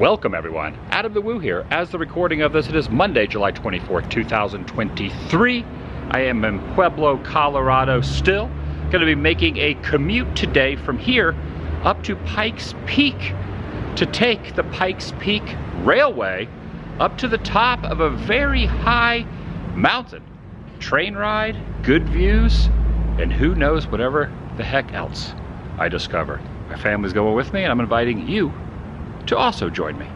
Welcome everyone, TheDailyWoo here. As the recording of this, it is Monday, July 24th, 2023. I am in Pueblo, Colorado still. Going to be making a commute today from here up to Pikes Peak to take the Pikes Peak Railway up to the top of a very high mountain. Train ride, good views, and who knows whatever the heck else I discover. My family's going with me and I'm inviting you to also join me.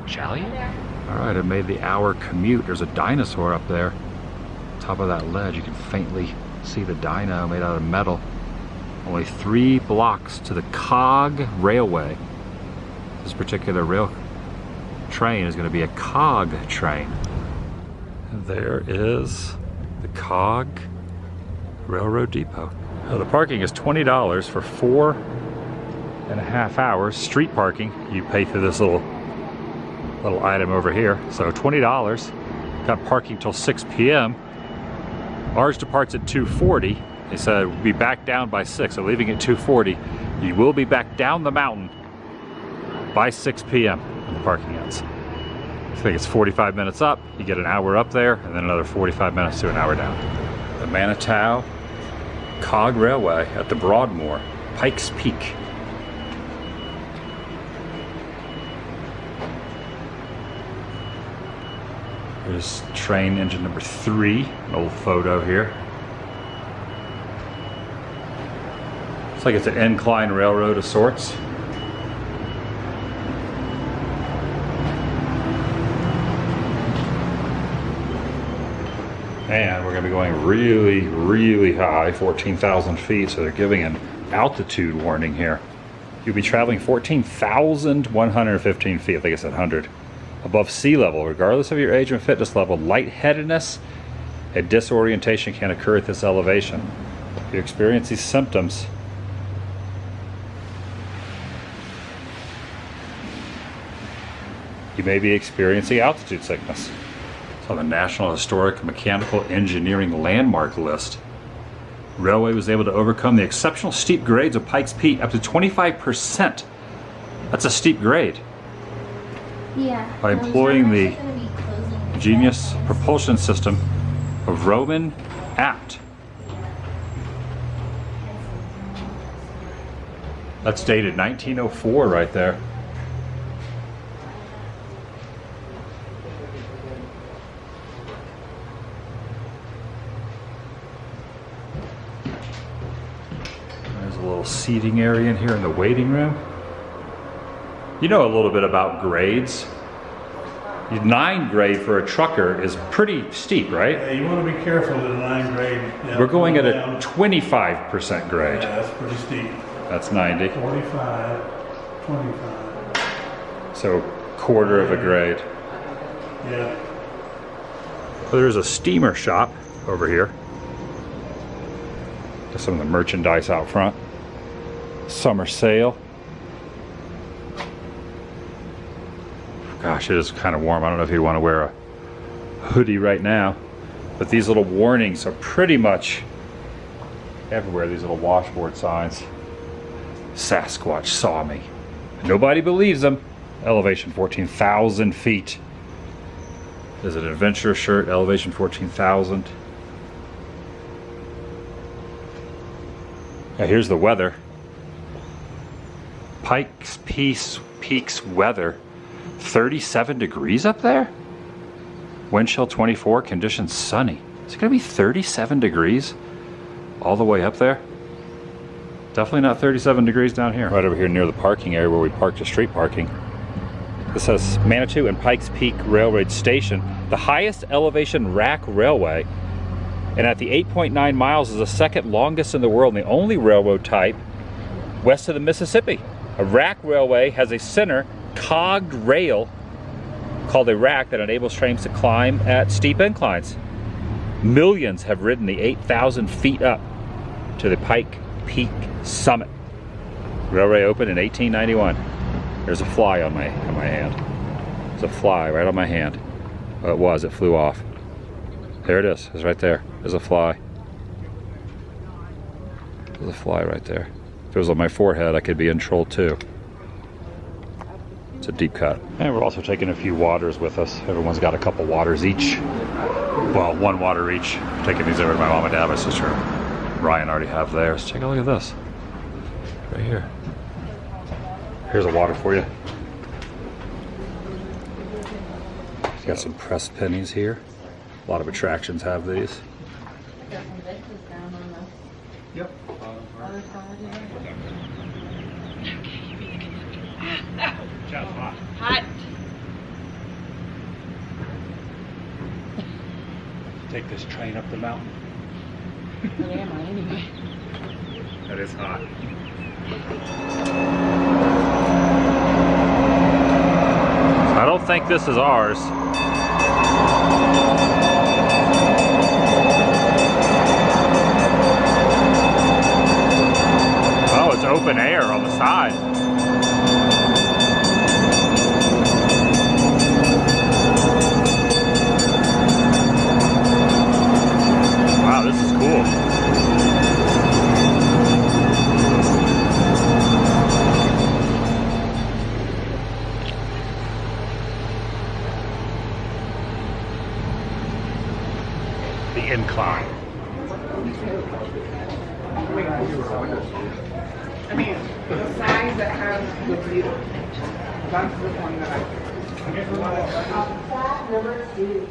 Shall you? All right, I made the hour commute. There's a dinosaur up there. Top of that ledge, you can faintly see the dino made out of metal. Only 3 blocks to the Cog Railway. This particular rail train is going to be a Cog Train. And there is the Cog Railroad Depot. Now, the parking is $20 for 4.5 hours. Street parking, you pay for this little item over here. So $20. Got parking till 6 p.m. Ours departs at 2:40. They said we'll be back down by 6, so leaving at 2:40. You will be back down the mountain by 6 p.m. when the parking ends. I think it's 45 minutes up. You get an hour up there, and then another 45 minutes to an hour down. The Manitou Cog Railway at the Broadmoor, Pikes Peak. There's train engine number 3, an old photo here. Looks like it's an incline railroad of sorts. And we're going to be going really, really high, 14,000 feet, so they're giving an altitude warning here. You'll be traveling 14,115 feet, I think I said 100. Above sea level, regardless of your age and fitness level. Lightheadedness and disorientation can occur at this elevation. If you experience these symptoms, you may be experiencing altitude sickness. It's on the National Historic Mechanical Engineering Landmark list. Railway was able to overcome the exceptional steep grades of Pikes Peak up to 25%. That's a steep grade. Yeah. By employing the ingenious propulsion system of Roman Apt. That's dated 1904 right there. There's a little seating area in here in the waiting room. You know a little bit about grades. 9 grade for a trucker is pretty steep, right? Yeah, you want to be careful with a 9 grade. We're going at a 25% grade. Yeah, that's pretty steep. That's 90. 45, 25. So quarter of a grade. Yeah. Well, there's a steamer shop over here. There's some of the merchandise out front. Summer sale. Gosh, it is kind of warm. I don't know if you want to wear a hoodie right now, but these little warnings are pretty much everywhere. These little washboard signs. Sasquatch saw me. Nobody believes them. Elevation 14,000 feet. There's an adventure shirt, elevation 14,000. Now here's the weather. Pikes Peak's weather. 37 degrees up there? Wind chill 24, conditions sunny. Is it gonna be 37 degrees all the way up there? Definitely not 37 degrees down here. Right over here near the parking area where we parked the street parking. This says Manitou and Pikes Peak Railroad Station, the highest elevation rack railway, and at the 8.9 miles is the second longest in the world and the only railroad type west of the Mississippi. A rack railway has a center cogged rail called a rack that enables trains to climb at steep inclines. Millions have ridden the 8,000 feet up to the Pike Peak summit. Railway opened in 1891. There's a fly on my hand. There's a fly right on my hand. Well, it flew off. There it is. It's right there. There's a fly. There's a fly right there. If it was on my forehead, I could be in trouble too. It's a deep cut. And we're also taking a few waters with us. Everyone's got a couple waters each. Well, one water each. Taking these over to my mom and dad, my sister. Ryan already have theirs. Take a look at this. Right here. Here's a water for you. Got some pressed pennies here. A lot of attractions have these. Got some benches down on the Yep. other side. Hot. Take this train up the mountain. Well, am I anyway? That is hot. I don't think this is ours. Oh, it's open air on the side. Wow, this is cool. The incline. I mean, the size that has the view. That's the one that Track number 2.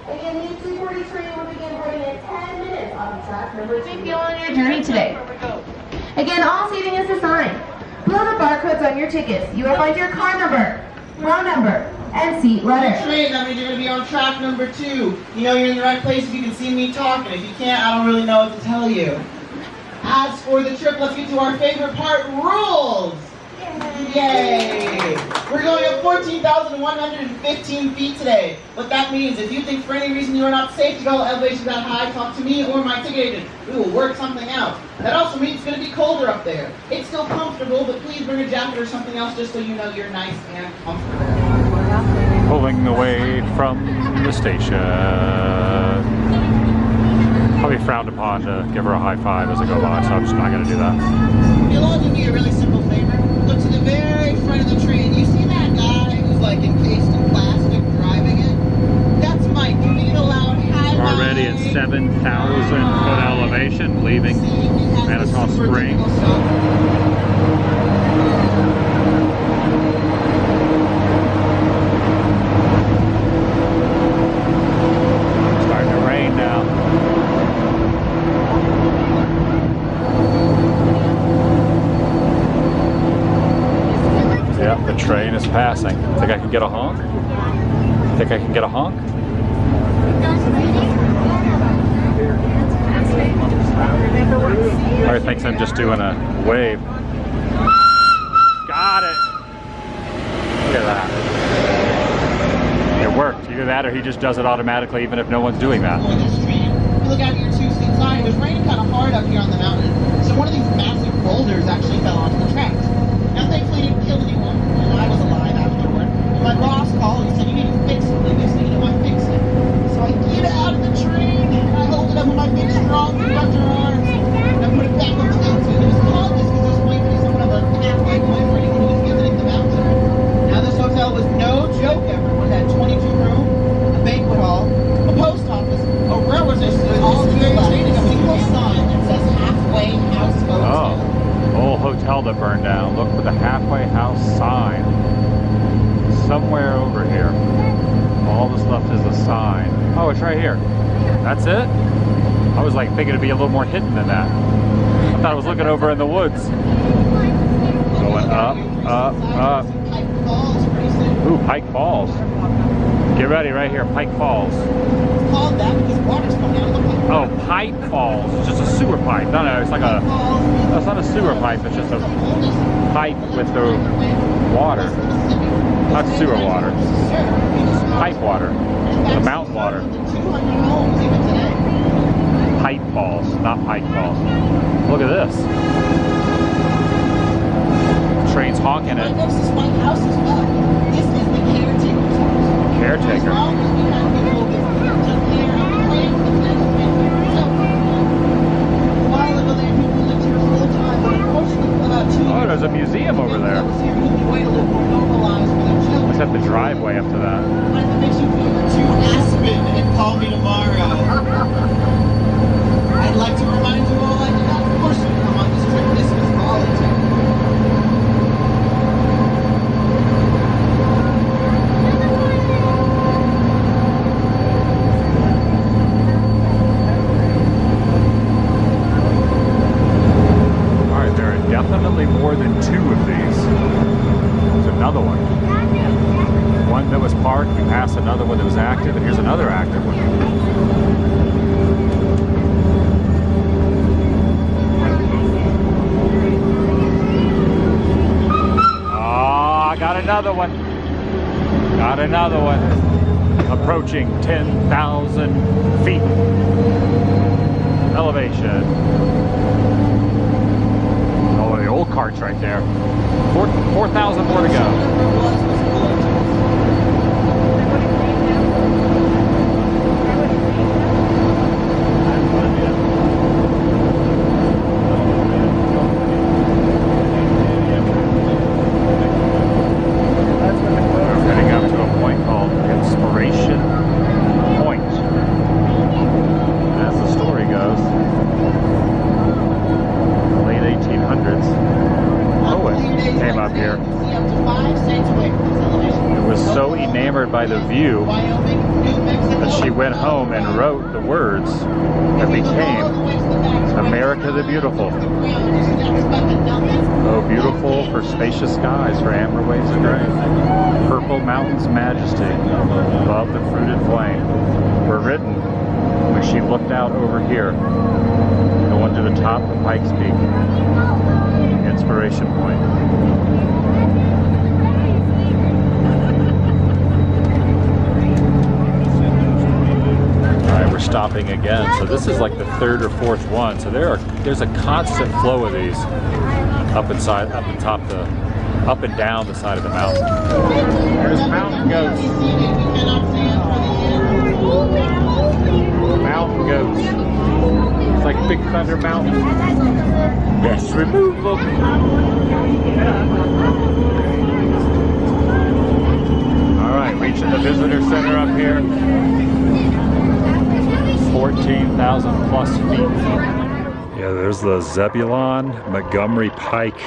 Again, the 240 train will begin boarding in 10 minutes on track number 2. You on your journey today. Again, all seating is assigned. Below the barcodes on your tickets, you will find your car number, row number, and seat letter. Train, that means you're going to be on track number 2. You know you're in the right place if you can see me talking. If you can't, I don't really know what to tell you. As for the trip, let's get to our favorite part, rules! Yay! We're going up 14,115 feet today. What that means, if you think for any reason you are not safe to go elevations that high, talk to me or my ticket agent. We will work something out. That also means it's going to be colder up there. It's still comfortable, but please bring a jacket or something else just so you know you're nice and comfortable. Pulling away from the station. Probably frowned upon to give her a high five as I go by, so I'm just not going to do that. You'll all do me a really simple favor. Look to the very front of the train. You see that guy who's like encased in plastic driving it? That's Mike. Give me a loud high five. Already at 7,000 foot elevation, leaving Manitou Spring. Starting to rain now. Yeah, the train is passing. Think I can get a honk? Think I can get a honk? Or thinks I'm just doing a wave. Got it! Look at that. It worked. Either that or he just does it automatically even if no one's doing that. On this train, you look out at your two-seat side, it was raining kind of hard up here on the mountain. So one of these massive boulders actually fell onto the tracks. Now thankfully it didn't kill anyone. And I was alive afterward. And my boss called and said, you need to fix something. They said, you know, I fix it. So I get out of the train and I hold it up with my big strong conductor arms. And I put it back on tilt. And it was called this because it was going to be somewhat of a halfway point for anyone who was given it the mountain. Now this hotel was no joke, everyone. It had 22 room, a banquet hall, a post office, a railroad station, all to the left, a single sign that says halfway house hotel. Oh, old hotel that burned down. Look for the halfway house sign. Somewhere over here. All that's left is a sign. Oh, it's right here. That's it? I was like thinking it'd be a little more hidden than that. I thought I was looking over in the woods. Going up, up, up. Pike Falls, pretty soon. Ooh, Pike Falls. Get ready right here, Pike Falls. It's called that because water's coming out of the pipe. Oh, pipe falls. It's just a sewer pipe. No, it's like a... No, it's not a sewer pipe. It's just a pipe with the water. Not sewer water. Pipe water. The mountain water. 200 homes even today. Pipe falls, not Pike Falls. Look at this. Train's honking Right it. next to this white house as well. This is the caretaker's house. Caretaker. As long as we have people that took care of the train, the next train for yourself. A while ago, there people lived here full time, but unfortunately, for about 2 years. Oh, there's a museum over there. That was here moved away to live more normalized. got the driveway up to that. What if it makes you go to Aspen and call me tomorrow? I'd like to remind you all, of course, you come on this trip. This was voluntary. All right, there are definitely more than 2 of these. There's another one. One that was parked, we passed another one that was active, and here's another active one. Oh, I got another one. Got another one. Approaching 10,000 feet elevation. Oh, the old cart's right there. 4,000 more to go. By the view that she went home and wrote the words that became America the Beautiful. Oh, beautiful for spacious skies, for amber waves of grain, purple mountains majesty, above the fruited flame, were written when she looked out over here, the one to the top of Pikes Peak, inspiration point. We're stopping again, so this is like the 3rd or 4th one. So there's a constant flow of these up and down the side of the mountain. There's mountain goats. Mountain goats. It's like Big Thunder Mountain. Yes, remove them. All right, reaching the visitor center up here. 14,000 plus feet. Yeah, there's the Zebulon Montgomery Pike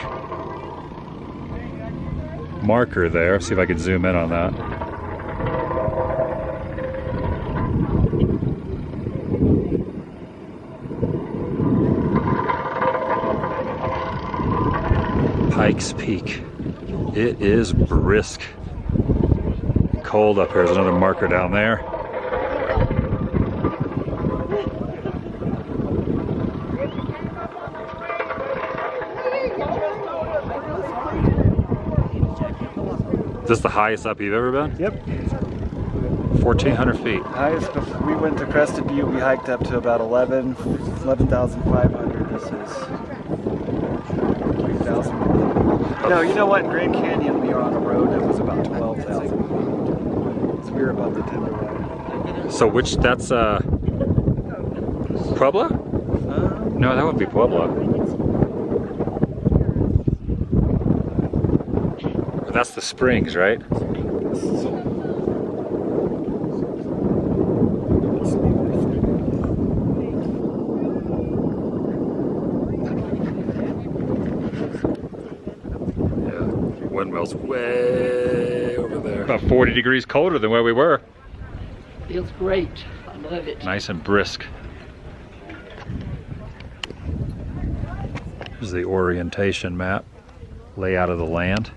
marker there. See if I can zoom in on that. Pikes Peak. It is brisk. Cold up here. There's another marker down there. Is this the highest up you've ever been? Yep. 1,400 feet. Highest, we went to Crested Butte, we hiked up to about 11,500. This is 3,000. No, you know what? In Grand Canyon, we were on a road that was about 12,000. So we were above the Tenderloin. So that's Pueblo? No, that wouldn't be Pueblo. That's the springs, right? Yeah, windmill's way over there. About 40 degrees colder than where we were. Feels great. I love it. Nice and brisk. Here's the orientation map, layout of the land.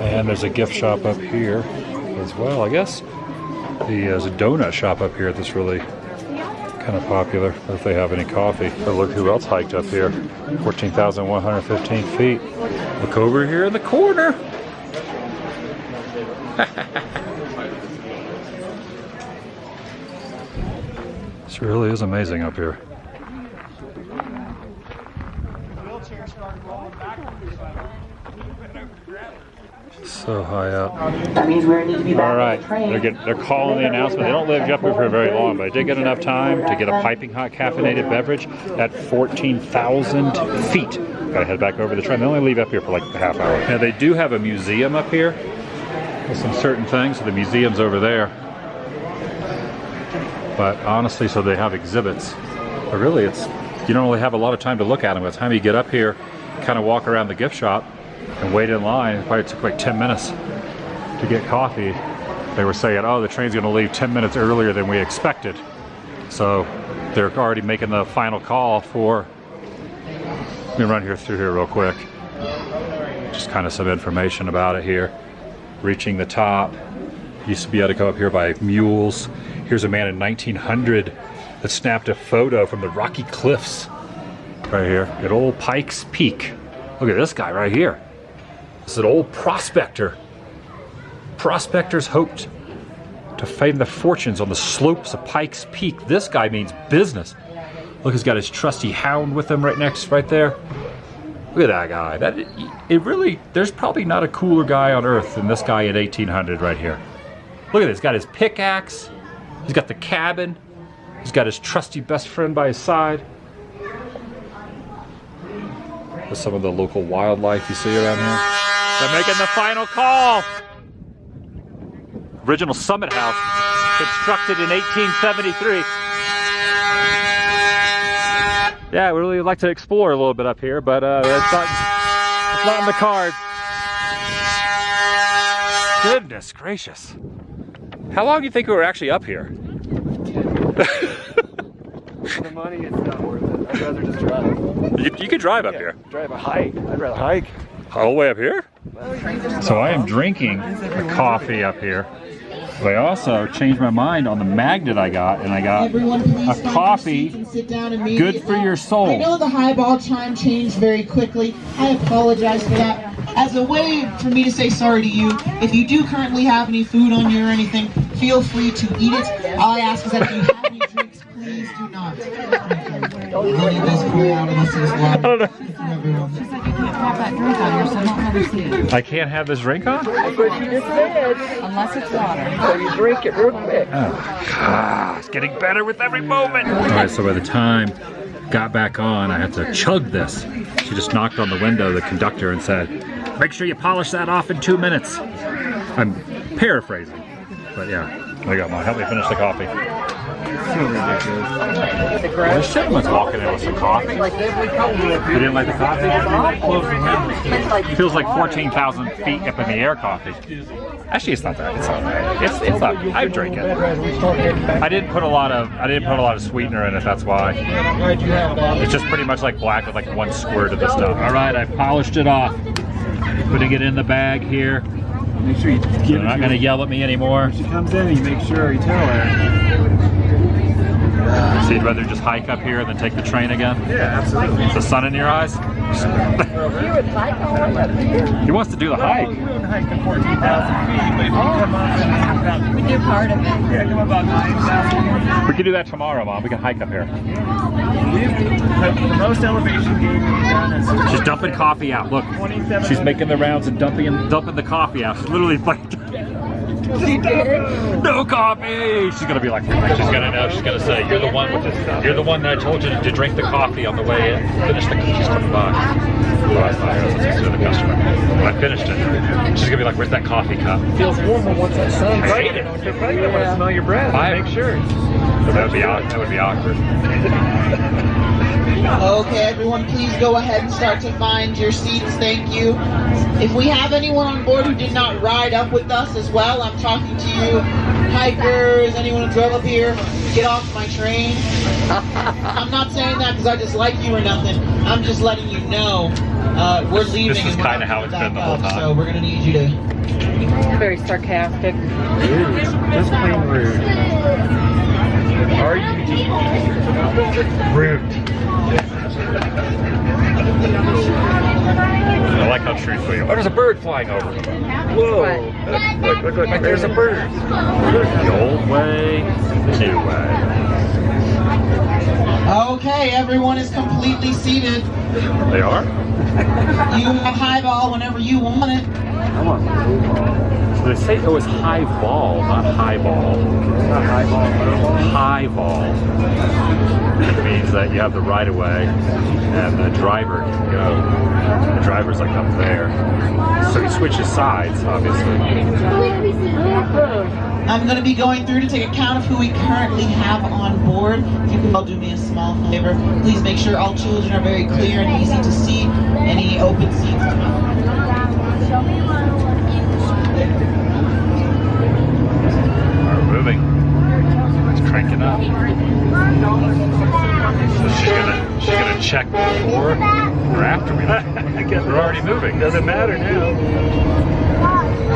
And there's a gift shop up here as well, I guess. There's a donut shop up here that's really kind of popular, if they have any coffee. But look who else hiked up here. 14,115 feet. Look over here in the corner. This really is amazing up here. So high up. That means we need to be back. All right, they're calling the announcement. They don't live up here for very long, but I did get enough time to get a piping hot caffeinated beverage at 14,000 feet. Gotta head back over the train. They only leave up here for like a half hour. Now they do have a museum up here with some certain things. So the museum's over there. But honestly, so they have exhibits. But really, you don't really have a lot of time to look at them. By the time you get up here, kind of walk around the gift shop and wait in line. It probably took like 10 minutes to get coffee. They were saying, oh, the train's gonna leave 10 minutes earlier than we expected. So they're already making the final call for, let me run through here real quick. Just kind of some information about it here. Reaching the top. Used to be able to go up here by mules. Here's a man in 1900 that snapped a photo from the rocky cliffs right here at old Pikes Peak. Look at this guy right here. This is an old prospector. Prospectors hoped to find the fortunes on the slopes of Pikes Peak. This guy means business. Look, he's got his trusty hound with him right there. Look at that guy. There's probably not a cooler guy on earth than this guy in 1800 right here. Look at this, he's got his pickaxe. He's got the cabin. He's got his trusty best friend by his side. With some of the local wildlife you see around here. They're making the final call. Original Summit House, constructed in 1873. Yeah, we really like to explore a little bit up here, but it's not in the cards. Goodness gracious. How long do you think we were actually up here? For the money, it's not worth it. I'd rather just drive. You could drive up here. Drive a hike. I'd rather hike. All the way up here? So I am drinking a coffee up here. But I also changed my mind on the magnet I got, and I got a coffee good for your soul. I know the highball chime changed very quickly. I apologize for that. As a way for me to say sorry to you, if you do currently have any food on you or anything, feel free to eat it. All I ask is that if you have any drinks, please do not. Really does pour out of us as well. I don't know. She's like, you can't have that drink on here, so don't let her see it. I can't have this drink on? That's what she just said. Unless it's water. So you drink it real quick. It's getting better with every moment. All right, so by the time I got back on, I had to chug this. She just knocked on the window, the conductor, and said, make sure you polish that off in 2 minutes. I'm paraphrasing, but yeah, I got mine. Help me finish the coffee. So ridiculous. This gentleman's walking in with some coffee. You didn't like the coffee? It feels like 14,000 feet up in the air coffee. Actually, it's not that. It's not bad. It's not. I drink it. I didn't put a lot of sweetener in it. That's why. It's just pretty much like black with like one squirt of the stuff. All right, I polished it off. Putting it in the bag here. Make sure you give it. They're not going to yell at me anymore. When she comes in, you make sure you tell her. So you'd rather just hike up here than take the train again? Yeah, absolutely. Is the sun in your eyes? You would like all the way up here. He wants to do the hike. We wouldn't hike to 14,000 feet, but if you come up We do part of it. yeah, come about 9,000. We could do that tomorrow, Mom. We can hike up here. The most elevation gain we've done is She's dumping coffee out. Look, she's making the rounds and dumping the coffee out. She's literally like, no coffee. She's gonna be like, she's gonna say, you're the one that I told you to drink the coffee on the way in. Finish the. She's coming by. Oh, I thought I was supposed to the customer. When I finished it, she's gonna be like, where's that coffee cup? feels warmer once that sun's I hate it. You're probably gonna want to smell your breath. Make sure. That would be awkward. Okay, everyone, please go ahead and start to find your seats. Thank you. If we have anyone on board who did not ride up with us as well, I'm talking to you, hikers, anyone who drove up here, get off my train. I'm not saying that because I dislike you or nothing. I'm just letting you know we're leaving. This is kind of how it's been the whole time. So we're going to need you to... Very sarcastic. Rude. Just plain rude. Rude. I like how truthful you are. Oh, there's a bird flying over. Whoa. Look, there's a bird. The old way, the new way. Okay, everyone is completely seated. They are? You have highball whenever you want it. I want the blue ball. So they say it was high ball, not highball. It's not high ball, low ball. High ball. It means that you have the right of way and the driver can go. The driver's like up there. So he switches sides, obviously. I'm going to be going through to take a count of who we currently have on board. If you could all do me a small favor, please make sure all children are very clear and easy to see. Any open seats? We're moving. It's cranking up. So she's gonna check before or after we leave. I guess we're already moving. Doesn't matter now.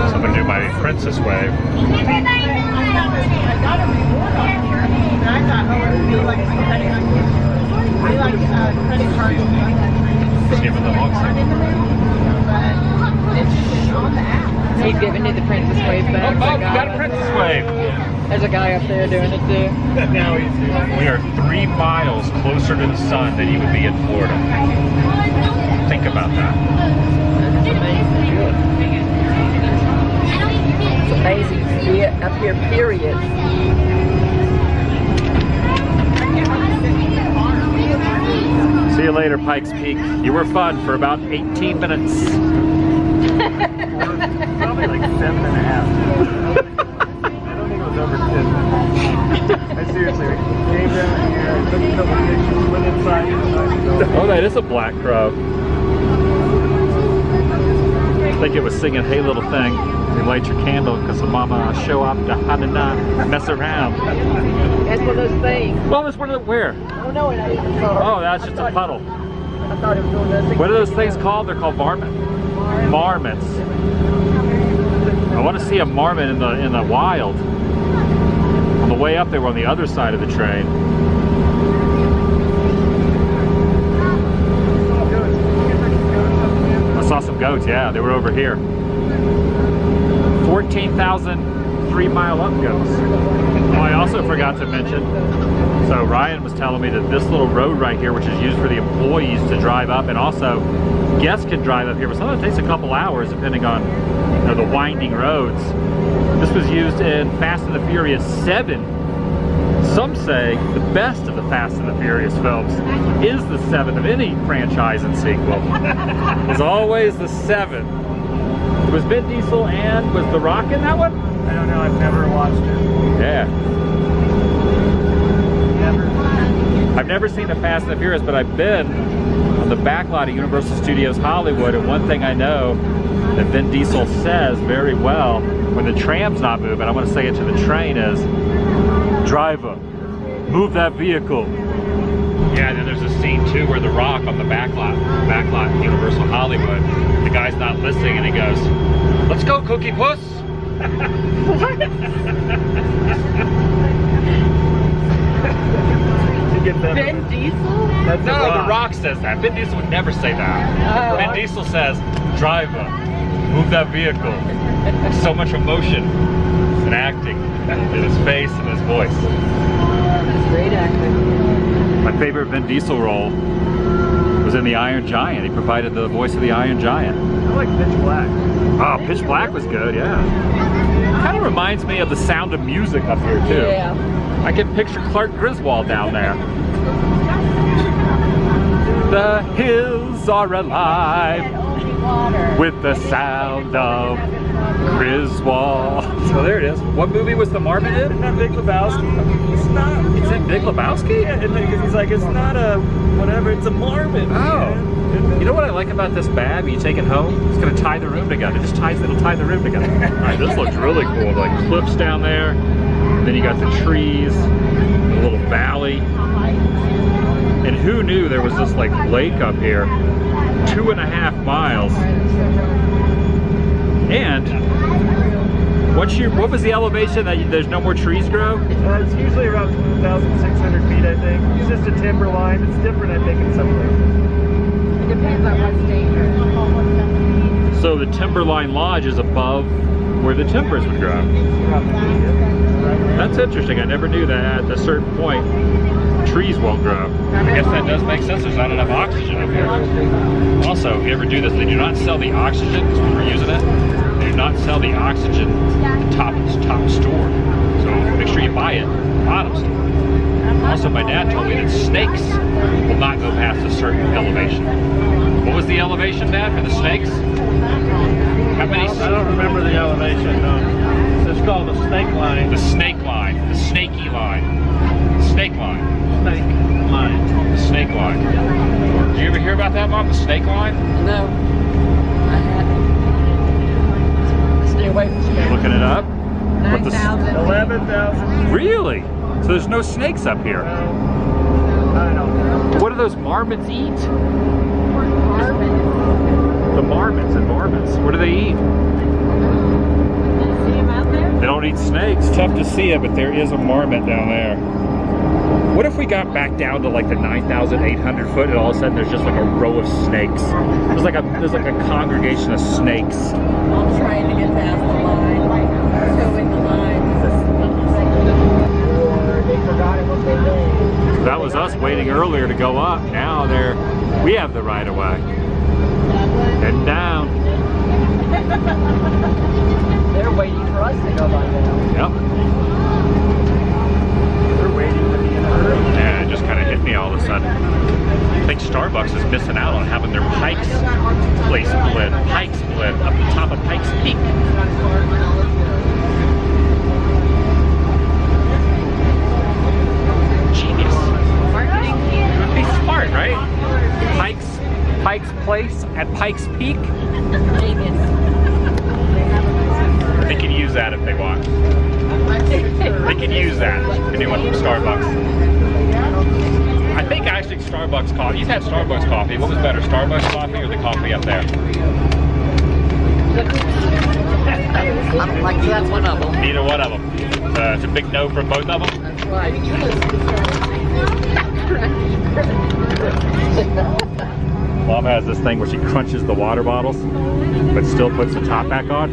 So I'm gonna do my princess wave. I got a reward on here, and I thought, oh, it would be like my credit card. We like credit cards on that train. See what the looks like. But it's just on the app. He's giving you the princess wave back. Oh, you got a princess wave. There's a guy up there doing it too. Now he's doing We are 3 miles closer to the sun than you would be in Florida. Think about that. That's amazing. It's amazing to be up here, period. See you later, Pikes Peak. You were fun for about 18 minutes. probably like 7.5. I don't think it was over 10 minutes. I seriously came down here, took a couple pictures, went inside. Oh, that is a black crow. I think it was singing "Hey Little Thing." You light your candle because the mama show up to Hanana, mess around. That's one of those things. Well, it's one of the where? Oh no, it ain't. Oh, that's just a puddle. I thought it was one of those things. What are those things called? They're called marmots. I want to see a marmot in the wild. On the way up, they were on the other side of the train. I saw some goats. Yeah, they were over here. 14,000 3-mile up goes. Oh, I also forgot to mention, so Ryan was telling me that this little road right here, which is used for the employees to drive up, and also guests can drive up here, but sometimes it takes a couple hours depending on the winding roads. This was used in Fast and the Furious 7. Some say the best of the Fast and the Furious films is the 7th of any franchise and sequel. It's always the 7th. Was Vin Diesel and was The Rock in that one? I don't know, I've never watched it. Yeah. Never. I've never seen the Fast and the Furious, but I've been on the back lot of Universal Studios Hollywood, and one thing I know that Vin Diesel says very well when the tram's not moving, I'm going to say it to the train, is, "Driver, move that vehicle." Yeah, and then there's a scene too where The Rock on the back lot Universal Hollywood, the guy's not listening and he goes, "Let's go, Cookie Puss." Vin Diesel? That's No, The Rock says that. Vin Diesel would never say that. Oh. Vin Diesel says, "Driver, move that vehicle." So much emotion and acting in his face and his voice. That's great acting. My favorite Vin Diesel role was in The Iron Giant. He provided the voice of the Iron Giant. I like Pitch Black. Oh, Pitch Black was good, yeah. Kind of reminds me of The Sound of Music up here too. Yeah. I can picture Clark Griswold down there. The hills are alive with the sound of Griswold. So there it is. What movie was the marmot in? Isn't that Big Lebowski? It's not. It's in Big Lebowski? Yeah, because he's like, it's not a whatever, it's a marmot. Oh. Man. You know what I like about this bag? When you take it home, it's going to tie the room together. It'll tie the room together. All right, this looks really cool. Like cliffs down there. And then you got the trees, a little valley. And who knew there was this like lake up here, 2.5 miles. And what was the elevation that there's no more trees grow? It's usually around 2,600 feet, I think. It's just a timber line. It's different, I think, in some places. It depends on what state you're in. So the Timberline Lodge is above where the timbers would grow. That's interesting. I never knew that at a certain point trees won't grow. I guess that does make sense. There's not enough oxygen up here. Also, if you ever do this, they do not sell the oxygen because when we're using it. They do not sell the oxygen at the top store. So make sure you buy it at the bottom store. Also, my dad told me that snakes will not go past a certain elevation. What was the elevation, Dad, for the snakes? How many? I don't remember the elevation, no. It's called the snake line. The snake line. The snaky line. The snake line. Snake line. The snake line. Did you ever hear about that, Mom? The snake line? No. I hadn't. Stay away from snakes. Looking it up? 9,000. 11,000. Really? So there's no snakes up here. I don't know. What do those marmots eat? Marvin. The marmots and marmots. What do they eat? Did you see him out there? They don't eat snakes. Tough to see it, but there is a marmot down there. What if we got back down to like the 9,800 foot and all of a sudden there's just like a row of snakes? There's like a congregation of snakes. I'm trying to get past the line. Towing the line. They forgot what they did. That was us waiting earlier to go up. Now we have the right of way. Heading down. They're waiting for us to go by now. Yep. They're waiting to be in a hurry. Yeah, it just kind of hit me all of a sudden. I think Starbucks is missing out on having their Pikes place split. Pikes split up the top of Pikes Peak. Genius. Marketing. It would be smart, right? Pikes Place at Pikes Peak. Genius. They can use that if they want. They can use that. Anyone from Starbucks. I think actually Starbucks coffee. You've had Starbucks coffee. What was better, Starbucks coffee or the coffee up there? I don't like either one of them. Neither one of them. It's a big no for both of them. That's right. Mom has this thing where she crunches the water bottles, but still puts the top back on.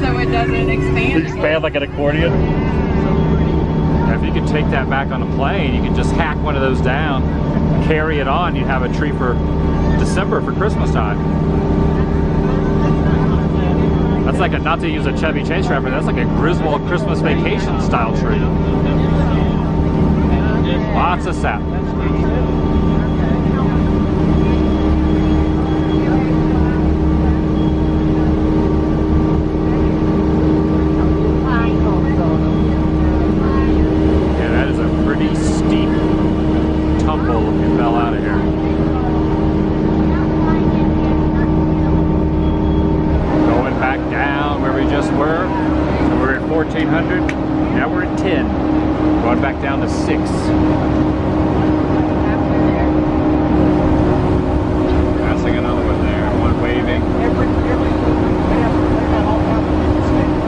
So it doesn't expand. Expand like an accordion. Now, if you could take that back on a plane, you could just hack one of those down, carry it on, you'd have a tree for December for Christmas time. That's like not to use a Chevy Chase reference, that's like a Griswold Christmas Vacation style tree. Lots of sap. Now we're at 10. Going back down to 6. Passing another one there. One waving.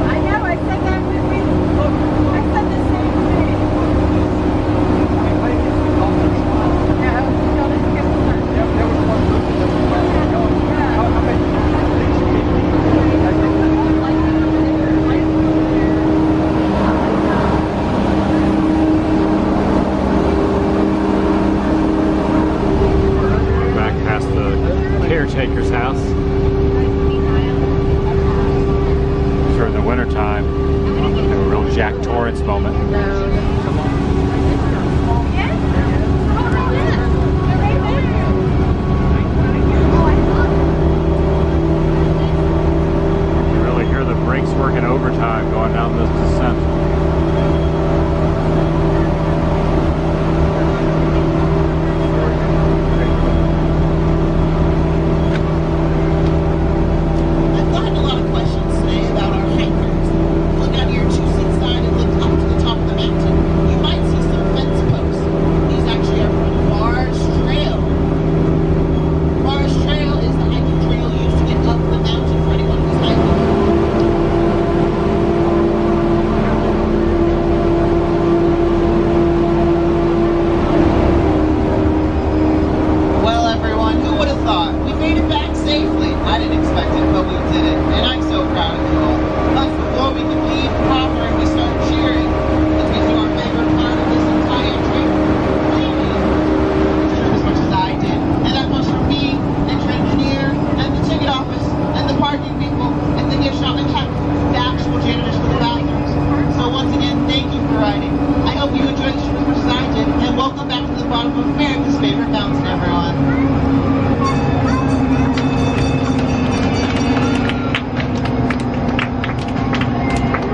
I know, I said that with me. I said the same thing. Caretaker's house. Sure, in the wintertime, a real Jack Torrance moment. You really hear the brakes working overtime going down this descent. Before we can leave proper and we start cheering, let's get to our favorite part of this entire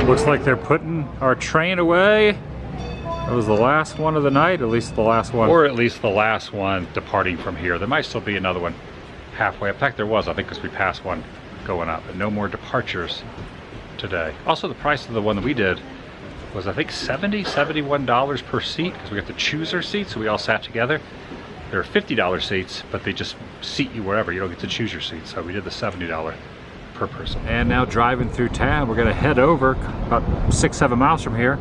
Looks like they're putting our train away. That was the last one of the night, at least the last one. Or at least the last one departing from here. There might still be another one halfway. In fact, there was, I think, because we passed one going up. But no more departures today. Also, the price of the one that we did was, I think, $71 per seat, because we got the chooser seats, so we all sat together. There are $50 seats, but they just seat you wherever. You don't get to choose your seat, so we did the $70 per person. And now driving through town, we're gonna head over about 6-7 miles from here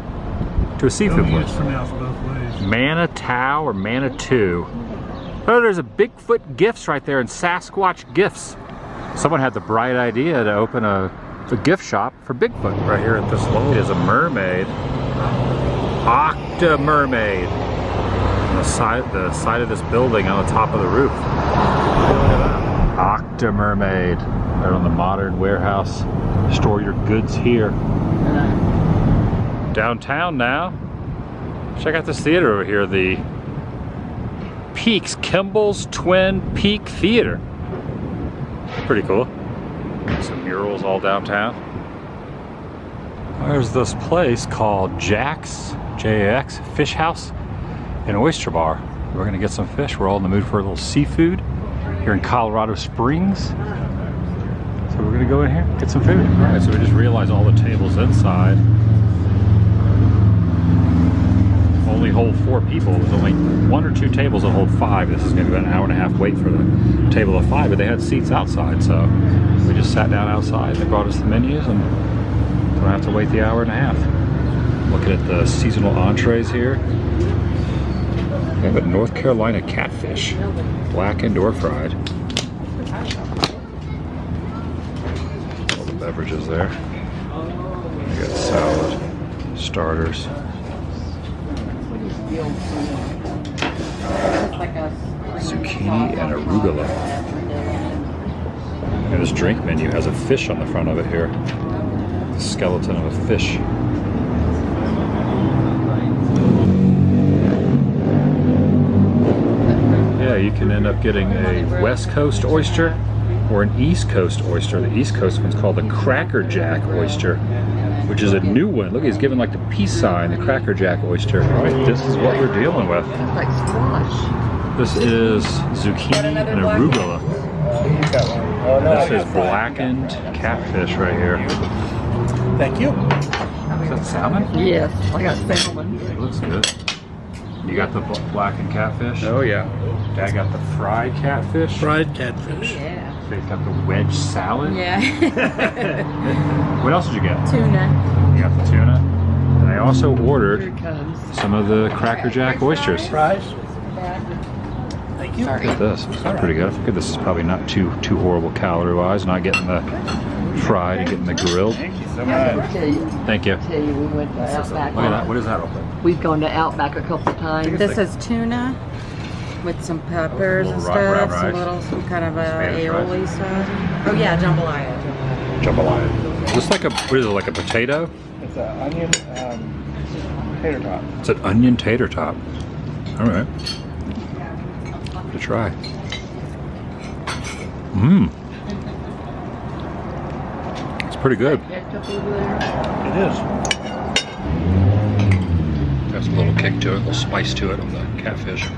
to a seafood place. It's pronounced both ways. Manitou or Manitou. Oh, there's a Bigfoot Gifts right there and Sasquatch Gifts. Someone had the bright idea to open a gift shop for Bigfoot right here at this location. It is a mermaid, Octa Mermaid, on the side of this building on the top of the roof. Octa Mermaid, right on the modern warehouse. Store your goods here. Downtown now. Check out this theater over here, the Pikes, Kimball's Twin Peak Theater. Pretty cool. Some murals all downtown. There's this place called Jack's, J-A-X, Fish House and Oyster Bar. We're gonna get some fish. We're all in the mood for a little seafood here in Colorado Springs. So we're gonna go in here, get some food. All right, so we just realized all the tables inside only hold 4 people. There's only 1 or 2 tables that hold 5. This is gonna be about an hour and a half wait for the table of 5, but they had seats outside, so we just sat down outside. They brought us the menus and don't have to wait the hour and a half. Looking at the seasonal entrees here. We have a North Carolina catfish, blackened or fried. All the beverages there. We got salad, starters. Zucchini and arugula. And this drink menu has a fish on the front of it here. The skeleton of a fish. Yeah, you can end up getting a West Coast oyster or an East Coast oyster. The East Coast one's called the Cracker Jack oyster, which is a new one. Look, he's giving like the peace sign, the Cracker Jack oyster. All right, this is what we're dealing with. Like squash. This is zucchini and arugula. This is blackened catfish right here. Thank you. Is that salmon? Yes, I got salmon. It looks good. You got the blackened catfish? Oh yeah. Dad got the fried catfish? Fried catfish. Yeah. They got the wedge salad? Yeah. What else did you get? Tuna. You got the tuna. And I also Here ordered it comes. some of the Cracker Jack oysters. Fries. Thank you. Look at this. This is pretty good. I figured this is probably not too horrible calorie-wise. Not getting the fried and getting the grilled. Thank you so I much. tell you, Thank you. we went to Outback. Look at that. What is that? We've gone to Outback a couple of times. This is tuna with some peppers and Little brown stuff, rice. some kind of a Spanish aioli stuff. Oh yeah, jambalaya. Jambalaya. Is this like a, what is it, like a potato? It's an onion tater tot. It's an onion tater tot. All right. To try. Mmm. It's pretty good. Ketchup over there. It is. Got some little kick to it, a little spice to it on the catfish.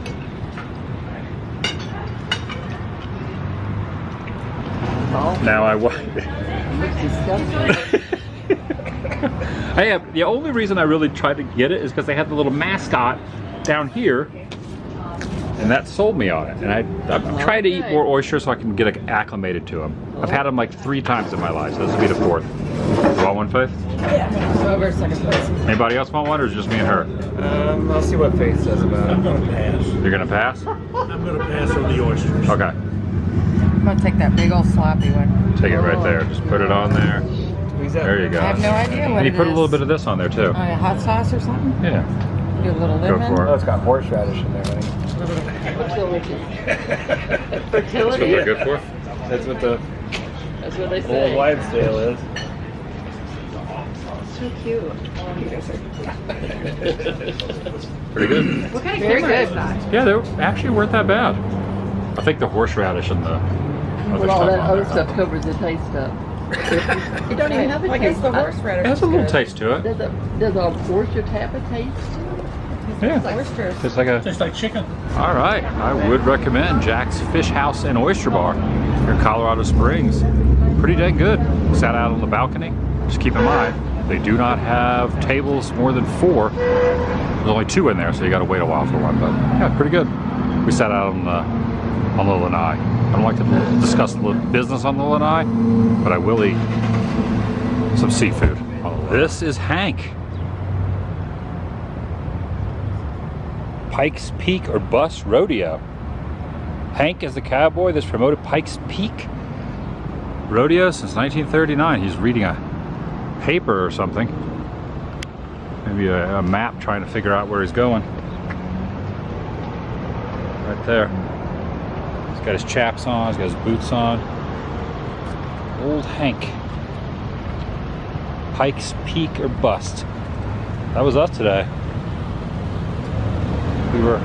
Now I Looks disgusting. the only reason I really tried to get it is because they had the little mascot down here, and that sold me on it. And I'm trying to eat more oysters so I can get acclimated to them. I've had them like 3 times in my life, so this will be the 4th. You want one, Faith? Over second place. Anybody else want one, or is it just me and her? I'll see what Faith says about I'm it. gonna pass. You're gonna pass? I'm gonna pass on the oysters. Okay. I'm gonna take that big old sloppy one. Take it right there. Just put it on there. Squeeze that. There you go. I have no idea what And you it put a little is. bit of this on there too. Hot sauce or something? Yeah. Do a little Go lemon. for Oh, it. it's got horseradish in there, honey. Fertility. That's what Fertility. they're good for? That's what the That's what they old say. wives' tale is. So cute. Pretty good. What kind of Very camera good. is that? Yeah, they actually weren't that bad. I think the horseradish and the other Well, all stuff that on other there. stuff covers the taste up. You don't even have a I guess taste. the horseradish It has a is little good. taste to it. Does a oyster have a taste? Yeah. Oysters. It's like a. Tastes like chicken. All right, I would recommend Jack's Fish House and Oyster Bar here in Colorado Springs. Pretty dang good. Sat out on the balcony. Just keep in mind, they do not have tables more than 4. There's only 2 in there, so you got to wait a while for one. But yeah, pretty good. We sat out on the lanai. I don't like to discuss the business on the lanai, but I will eat some seafood. This is Hank. Pikes Peak or Bus Rodeo. Hank is the cowboy that's promoted Pikes Peak Rodeo since 1939. He's reading a paper or something. Maybe a map trying to figure out where he's going. Right there. He's got his chaps on, he's got his boots on. Old Hank. Pikes Peak or Bust. That was us today. We were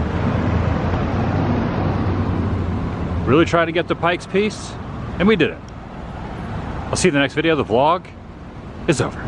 really trying to get to Pikes Peak, and we did it. I'll see you in the next video. The vlog is over.